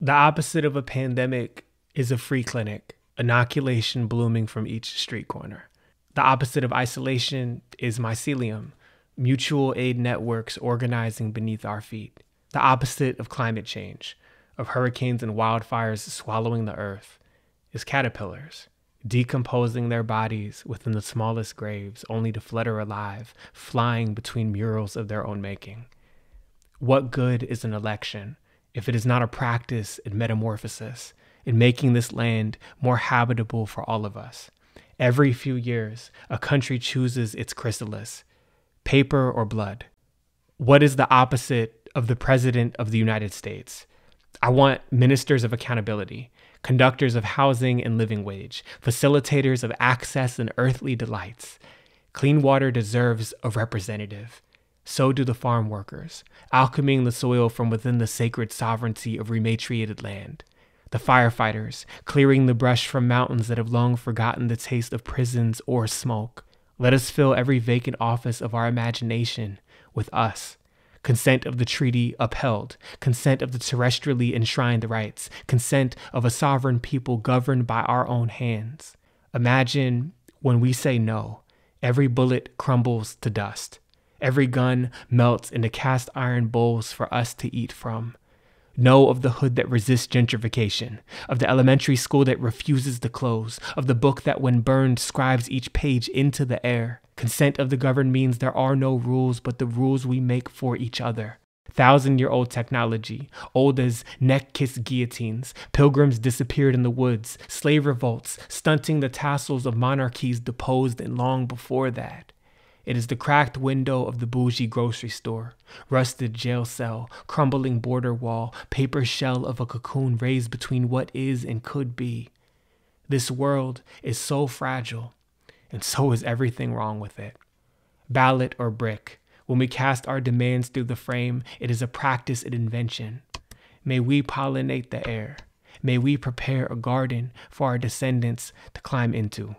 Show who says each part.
Speaker 1: The opposite of a pandemic is a free clinic, inoculation blooming from each street corner. The opposite of isolation is mycelium, mutual aid networks organizing beneath our feet. The opposite of climate change, of hurricanes and wildfires swallowing the earth, is caterpillars, decomposing their bodies within the smallest graves only to flutter alive, flying between murals of their own making. What good is an election if it is not a practice in metamorphosis, in making this land more habitable for all of us? Every few years, a country chooses its chrysalis, paper or blood. What is the opposite of the President of the United States? I want ministers of accountability, conductors of housing and living wage, facilitators of access and earthly delights. Clean water deserves a representative. So do the farm workers, alcheming the soil from within the sacred sovereignty of rematriated land. The firefighters, clearing the brush from mountains that have long forgotten the taste of prisons or smoke. Let us fill every vacant office of our imagination with us. Consent of the treaty upheld, consent of the terrestrially enshrined rights, consent of a sovereign people governed by our own hands. Imagine when we say no, every bullet crumbles to dust. Every gun melts into cast iron bowls for us to eat from. Know of the hood that resists gentrification, of the elementary school that refuses to close, of the book that when burned scribes each page into the air. Consent of the governed means there are no rules but the rules we make for each other. 1,000-year-old technology, old as neck-kiss guillotines, pilgrims disappeared in the woods, slave revolts, stunting the tassels of monarchies deposed and long before that. It is the cracked window of the bougie grocery store, rusted jail cell, crumbling border wall, paper shell of a cocoon raised between what is and could be. This world is so fragile, and so is everything wrong with it. Ballot or brick, when we cast our demands through the frame, it is a practice in invention. May we pollinate the air. May we prepare a garden for our descendants to climb into.